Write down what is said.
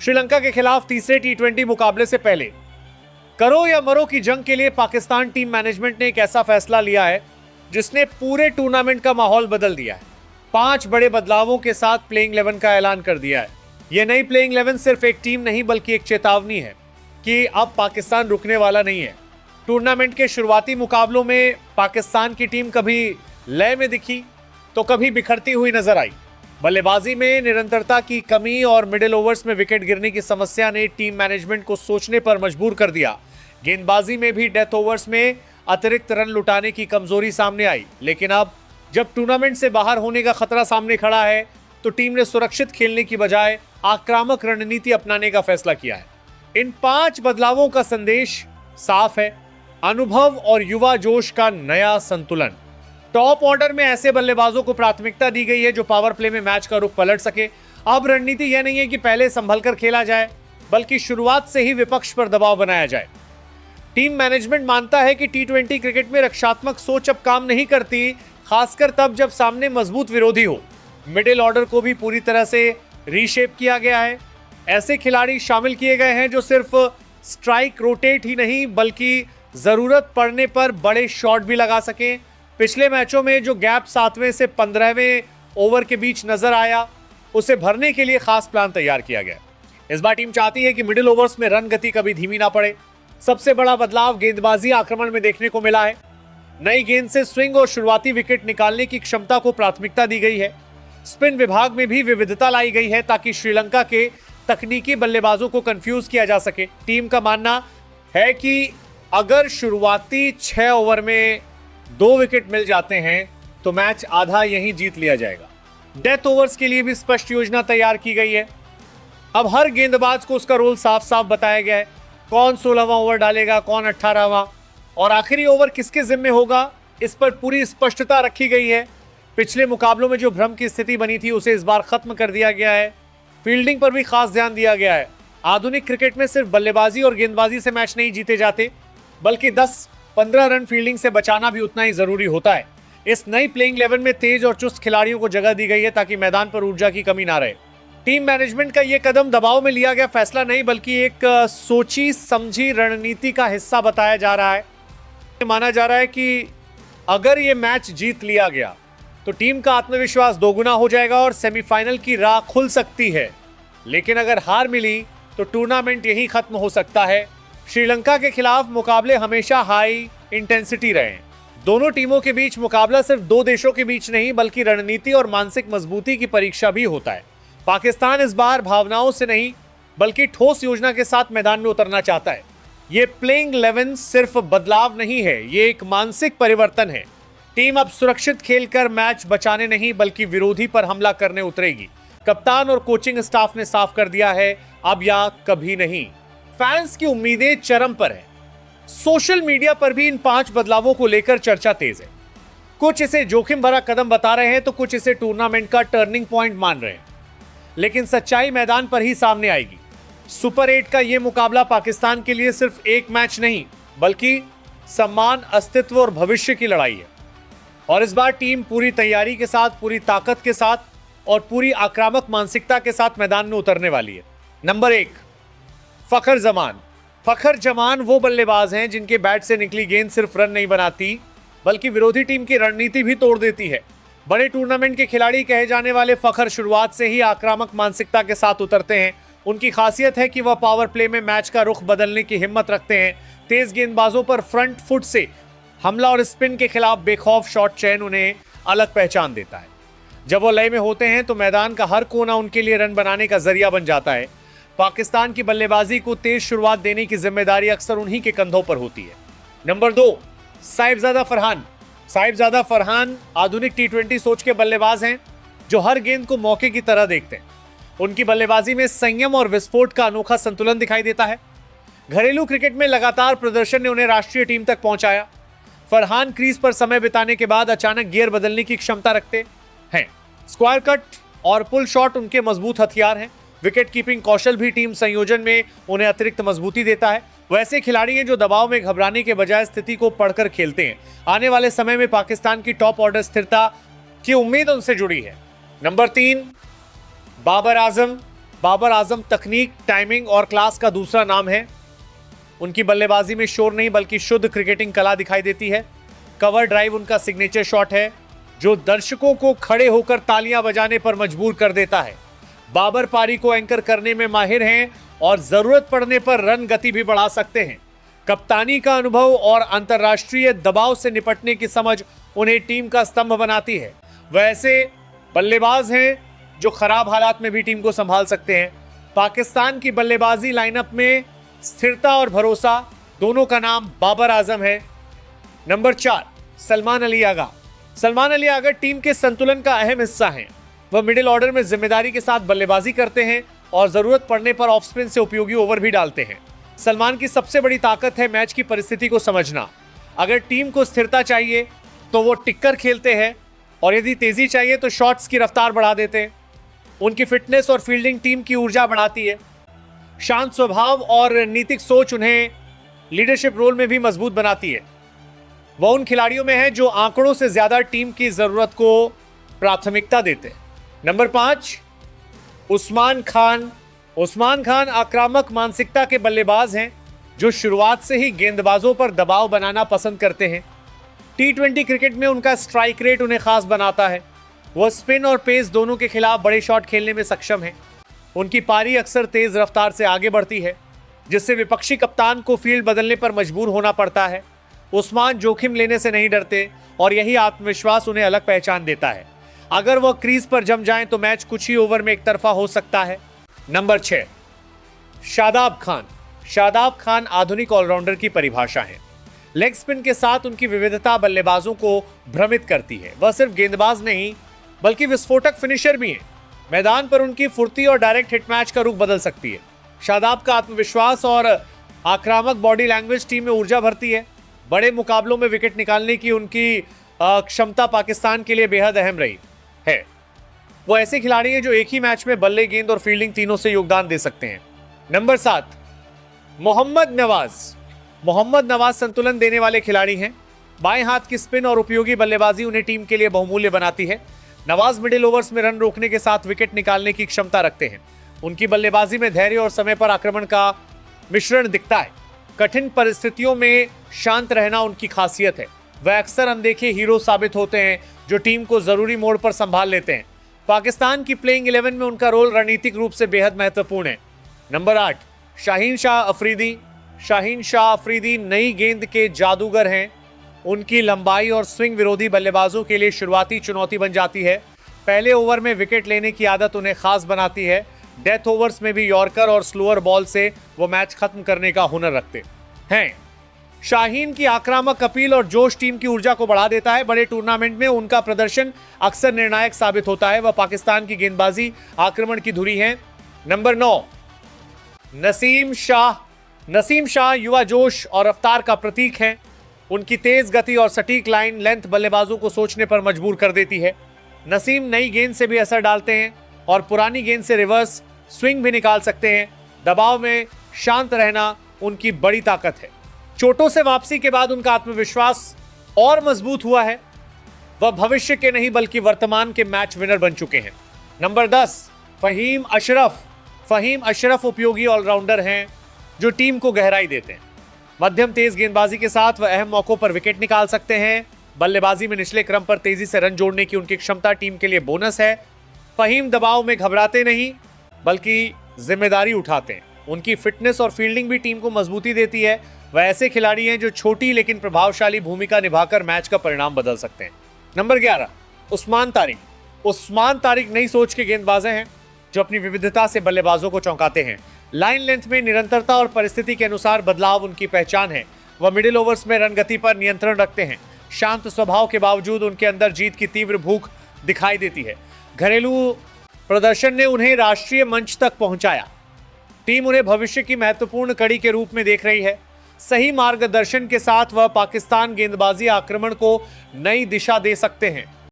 श्रीलंका के खिलाफ तीसरे टी20 मुकाबले से पहले करो या मरो की जंग के लिए पाकिस्तान टीम मैनेजमेंट ने एक ऐसा फैसला लिया है जिसने पूरे टूर्नामेंट का माहौल बदल दिया है। 5 बड़े बदलावों के साथ प्लेइंग 11 का ऐलान कर दिया है। यह नई प्लेइंग 11 सिर्फ एक टीम नहीं बल्कि एक चेतावनी है कि अब पाकिस्तान रुकने वाला नहीं है। टूर्नामेंट के शुरुआती मुकाबलों में पाकिस्तान की टीम कभी लय में दिखी तो कभी बिखरती हुई नजर आई। बल्लेबाजी में निरंतरता की कमी और मिडिल ओवर्स में विकेट गिरने की समस्या ने टीम मैनेजमेंट को सोचने पर मजबूर कर दिया। गेंदबाजी में भी डेथ ओवर्स में अतिरिक्त रन लुटाने की कमजोरी सामने आई। लेकिन अब जब टूर्नामेंट से बाहर होने का खतरा सामने खड़ा है तो टीम ने सुरक्षित खेलने की बजाय आक्रामक रणनीति अपनाने का फैसला किया है। इन 5 बदलावों का संदेश साफ है, अनुभव और युवा जोश का नया संतुलन। टॉप ऑर्डर में ऐसे बल्लेबाजों को प्राथमिकता दी गई है जो पावर प्ले में मैच का रुख पलट सके। अब रणनीति यह नहीं है कि पहले संभल कर खेला जाए बल्कि शुरुआत से ही विपक्ष पर दबाव बनाया जाए। टीम मैनेजमेंट मानता है कि टी20 क्रिकेट में रक्षात्मक सोच अब काम नहीं करती, खासकर तब जब सामने मजबूत विरोधी हो। मिडिल ऑर्डर को भी पूरी तरह से रीशेप किया गया है। ऐसे खिलाड़ी शामिल किए गए हैं जो सिर्फ स्ट्राइक रोटेट ही नहीं बल्कि जरूरत पड़ने पर बड़े शॉट भी लगा सकें। पिछले मैचों में जो गैप 7वें से 15वें ओवर के बीच नजर आया उसे भरने के लिए खास प्लान तैयार किया गया। इस बार टीम चाहती है कि मिडिल ओवर्स में रन गति कभी धीमी ना पड़े। सबसे बड़ा बदलाव गेंदबाजी आक्रमण में देखने को मिला है। नई गेंद से स्विंग और शुरुआती विकेट निकालने की क्षमता को प्राथमिकता दी गई है। स्पिन विभाग में भी विविधता लाई गई है ताकि श्रीलंका के तकनीकी बल्लेबाजों को कंफ्यूज किया जा सके। टीम का मानना है कि अगर शुरुआती 6 ओवर में 2 विकेट मिल जाते हैं तो मैच आधा यहीं जीत लिया जाएगा। डेथ ओवर्स के लिए भी स्पष्ट योजना तैयार की गई है। अब हर गेंदबाज को उसका रोल साफ साफ बताया गया है। कौन 16वां ओवर डालेगा, कौन 18वां और आखिरी ओवर किसके जिम्मे होगा, इस पर पूरी स्पष्टता रखी गई है। पिछले मुकाबलों में जो भ्रम की स्थिति बनी थी उसे इस बार खत्म कर दिया गया है। फील्डिंग पर भी खास ध्यान दिया गया है। आधुनिक क्रिकेट में सिर्फ बल्लेबाजी और गेंदबाजी से मैच नहीं जीते जाते बल्कि 10-15 रन फील्डिंग से बचाना भी उतना ही जरूरी होता है। इस नई प्लेइंग 11 में तेज और चुस्त खिलाड़ियों को जगह दी गई है ताकि मैदान पर ऊर्जा की कमी ना रहे। टीम मैनेजमेंट का यह कदम दबाव में लिया गया फैसला नहीं बल्कि एक सोची समझी रणनीति का हिस्सा बताया जा रहा है। माना जा रहा है कि अगर ये मैच जीत लिया गया तो टीम का आत्मविश्वास दोगुना हो जाएगा और सेमीफाइनल की राह खुल सकती है। लेकिन अगर हार मिली तो टूर्नामेंट यहीं खत्म हो सकता है। श्रीलंका के खिलाफ मुकाबले हमेशा हाई इंटेंसिटी रहे। दोनों टीमों के बीच मुकाबला सिर्फ 2 देशों के बीच नहीं बल्कि रणनीति और मानसिक मजबूती की परीक्षा भी होता है। पाकिस्तान इस बार भावनाओं से नहीं बल्कि ठोस योजना के साथ मैदान में उतरना चाहता है। ये प्लेइंग 11 सिर्फ बदलाव नहीं है, ये एक मानसिक परिवर्तन है। टीम अब सुरक्षित खेलकर मैच बचाने नहीं बल्कि विरोधी पर हमला करने उतरेगी। कप्तान और कोचिंग स्टाफ ने साफ कर दिया है, अब या कभी नहीं। फैंस की उम्मीदें चरम पर है। सोशल मीडिया पर भी इन 5 बदलावों को लेकर चर्चा तेज है। कुछ इसे जोखिम भरा कदम बता रहे हैं तो कुछ इसे टूर्नामेंट का टर्निंग पॉइंट मान रहे हैं। लेकिन सच्चाई मैदान पर ही सामने आएगी। सुपर 8 का यह मुकाबला पाकिस्तान के लिए सिर्फ एक मैच नहीं बल्कि सम्मान, अस्तित्व और भविष्य की लड़ाई है। और इस बार टीम पूरी तैयारी के साथ, पूरी ताकत के साथ और पूरी आक्रामक मानसिकता के साथ मैदान में उतरने वाली है। नंबर 1, फखर जमान। फखर जमान वो बल्लेबाज हैं जिनके बैट से निकली गेंद सिर्फ रन नहीं बनाती बल्कि विरोधी टीम की रणनीति भी तोड़ देती है। बड़े टूर्नामेंट के खिलाड़ी कहे जाने वाले फखर शुरुआत से ही आक्रामक मानसिकता के साथ उतरते हैं। उनकी खासियत है कि वह पावर प्ले में मैच का रुख बदलने की हिम्मत रखते हैं। तेज गेंदबाजों पर फ्रंट फुट से हमला और स्पिन के खिलाफ बेखौफ शॉट चयन उन्हें अलग पहचान देता है। जब वो लय में होते हैं तो मैदान का हर कोना उनके लिए रन बनाने का जरिया बन जाता है। पाकिस्तान की बल्लेबाजी को तेज शुरुआत देने की जिम्मेदारी अक्सर उन्हीं के कंधों पर होती है। नंबर 2, साहिबजादा फरहान। साहिबजादा फरहान आधुनिक टी20 सोच के बल्लेबाज हैं जो हर गेंद को मौके की तरह देखते हैं। उनकी बल्लेबाजी में संयम और विस्फोट का अनोखा संतुलन दिखाई देता है। घरेलू क्रिकेट में लगातार प्रदर्शन ने उन्हें राष्ट्रीय टीम तक पहुंचाया। फरहान क्रीज पर समय बिताने के बाद अचानक गियर बदलने की क्षमता रखते हैं। स्क्वायर कट और पुल शॉट उनके मजबूत हथियार हैं। विकेट कीपिंग कौशल भी टीम संयोजन में उन्हें अतिरिक्त मजबूती देता है। वैसे खिलाड़ी हैं जो दबाव में घबराने के बजाय स्थिति को पढ़कर खेलते हैं। आने वाले समय में पाकिस्तान की टॉप ऑर्डर स्थिरता की उम्मीद उनसे जुड़ी है। नंबर 3, बाबर आजम। बाबर आजम तकनीक, टाइमिंग और क्लास का दूसरा नाम है। उनकी बल्लेबाजी में शोर नहीं बल्कि शुद्ध क्रिकेटिंग कला दिखाई देती है। कवर ड्राइव उनका सिग्नेचर शॉट है जो दर्शकों को खड़े होकर तालियां बजाने पर मजबूर कर देता है। बाबर पारी को एंकर करने में माहिर हैं और जरूरत पड़ने पर रन गति भी बढ़ा सकते हैं। कप्तानी का अनुभव और अंतर्राष्ट्रीय दबाव से निपटने की समझ उन्हें टीम का स्तंभ बनाती है। वैसे बल्लेबाज हैं जो खराब हालात में भी टीम को संभाल सकते हैं। पाकिस्तान की बल्लेबाजी लाइनअप में स्थिरता और भरोसा दोनों का नाम बाबर आजम है। नंबर 4, सलमान अली आगा। सलमान अली आगा टीम के संतुलन का अहम हिस्सा हैं। वह मिडिल ऑर्डर में जिम्मेदारी के साथ बल्लेबाजी करते हैं और जरूरत पड़ने पर ऑफ स्पिन से उपयोगी ओवर भी डालते हैं। सलमान की सबसे बड़ी ताकत है मैच की परिस्थिति को समझना। अगर टीम को स्थिरता चाहिए तो वो टिककर खेलते हैं और यदि तेजी चाहिए तो शॉट्स की रफ्तार बढ़ा देते हैं। उनकी फिटनेस और फील्डिंग टीम की ऊर्जा बढ़ाती है। शांत स्वभाव और रणनीतिक सोच उन्हें लीडरशिप रोल में भी मजबूत बनाती है। वह उन खिलाड़ियों में है जो आंकड़ों से ज्यादा टीम की जरूरत को प्राथमिकता देते हैं। नंबर 5, उस्मान खान। उस्मान खान आक्रामक मानसिकता के बल्लेबाज हैं जो शुरुआत से ही गेंदबाजों पर दबाव बनाना पसंद करते हैं। T20 क्रिकेट में उनका स्ट्राइक रेट उन्हें खास बनाता है। वह स्पिन और पेस दोनों के खिलाफ बड़े शॉट खेलने में सक्षम है। उनकी पारी अक्सर तेज रफ्तार से आगे बढ़ती है जिससे विपक्षी कप्तान को फील्ड बदलने पर मजबूर होना पड़ता है। उस्मान जोखिम लेने से नहीं डरते और यही आत्मविश्वास उन्हें अलग पहचान देता है। अगर वह क्रीज पर जम जाएं तो मैच कुछ ही ओवर में एक तरफा हो सकता है। नंबर 6, शादाब खान। शादाब खान आधुनिक ऑलराउंडर की परिभाषा है। लेग स्पिन के साथ उनकी विविधता बल्लेबाजों को भ्रमित करती है। वह सिर्फ गेंदबाज नहीं बल्कि विस्फोटक फिनिशर भी हैं। मैदान पर उनकी फुर्ती और डायरेक्ट हिट मैच का रुख बदल सकती है। शादाब का आत्मविश्वास और आक्रामक बॉडी लैंग्वेज टीम में ऊर्जा भरती है। बड़े मुकाबलों में विकेट निकालने की उनकी क्षमता पाकिस्तान के लिए बेहद अहम रही है। वो ऐसे खिलाड़ी हैं जो एक ही मैच में बल्ले, गेंद और फील्डिंग तीनों से योगदान दे सकते हैं। नंबर 7, मोहम्मद नवाज। मोहम्मद नवाज संतुलन देने वाले खिलाड़ी हैं। बाएं हाथ की स्पिन और उपयोगी बल्लेबाजी उन्हें टीम के लिए बहुमूल्य बनाती है। नवाज मिडिल ओवर्स में रन रोकने के साथ विकेट निकालने की क्षमता रखते हैं। उनकी बल्लेबाजी में धैर्य और समय पर आक्रमण का मिश्रण दिखता है। कठिन परिस्थितियों में शांत रहना उनकी खासियत है। वह अक्सर अनदेखे हीरो साबित होते हैं जो टीम को जरूरी मोड़ पर संभाल लेते हैं। पाकिस्तान की प्लेइंग 11 में उनका रोल रणनीतिक रूप से बेहद महत्वपूर्ण है। नंबर 8, शाहीन शाह अफरीदी। शाहीन शाह अफरीदी नई गेंद के जादूगर हैं। उनकी लंबाई और स्विंग विरोधी बल्लेबाजों के लिए शुरुआती चुनौती बन जाती है। पहले ओवर में विकेट लेने की आदत उन्हें खास बनाती है। डेथ ओवर्स में भी यॉर्कर और स्लोअर बॉल से वो मैच खत्म करने का हुनर रखते हैं। शाहीन की आक्रामक अपील और जोश टीम की ऊर्जा को बढ़ा देता है। बड़े टूर्नामेंट में उनका प्रदर्शन अक्सर निर्णायक साबित होता है। वह पाकिस्तान की गेंदबाजी आक्रमण की धुरी है। नंबर 9, नसीम शाह। नसीम शाह युवा जोश और रफ्तार का प्रतीक है। उनकी तेज गति और सटीक लाइन लेंथ बल्लेबाजों को सोचने पर मजबूर कर देती है। नसीम नई गेंद से भी असर डालते हैं और पुरानी गेंद से रिवर्स स्विंग भी निकाल सकते हैं। दबाव में शांत रहना उनकी बड़ी ताकत है। चोटों से वापसी के बाद उनका आत्मविश्वास और मजबूत हुआ है। वह भविष्य के नहीं बल्कि वर्तमान के मैच विनर बन चुके हैं। नंबर 10, फहीम अशरफ। फहीम अशरफ उपयोगी ऑलराउंडर हैं जो टीम को गहराई देते हैं। मध्यम तेज गेंदबाजी के साथ वह अहम मौकों पर विकेट निकाल सकते हैं। बल्लेबाजी में निचले क्रम पर तेजी से रन जोड़ने की उनकी क्षमता टीम के लिए बोनस है। फहीम दबाव में घबराते नहीं बल्कि जिम्मेदारी उठाते हैं। उनकी फिटनेस और फील्डिंग भी टीम को मजबूती देती है। वह ऐसे खिलाड़ी हैं जो छोटी लेकिन प्रभावशाली भूमिका निभाकर मैच का परिणाम बदल सकते हैं। नंबर 11, उस्मान तारिक। उस्मान तारिक नई सोच के गेंदबाज हैं जो अपनी विविधता से बल्लेबाजों को चौंकाते हैं। लाइन लेंथ में निरंतरता और परिस्थिति के अनुसार बदलाव उनकी पहचान है। वह मिडिल ओवर्स में रन गति पर नियंत्रण रखते हैं। शांत स्वभाव के बावजूद उनके अंदर जीत की तीव्र भूख दिखाई देती है। घरेलू प्रदर्शन ने उन्हें राष्ट्रीय मंच तक पहुंचाया। टीम उन्हें भविष्य की महत्वपूर्ण कड़ी के रूप में देख रही है। सही मार्गदर्शन के साथ वह पाकिस्तान गेंदबाजी आक्रमण को नई दिशा दे सकते हैं।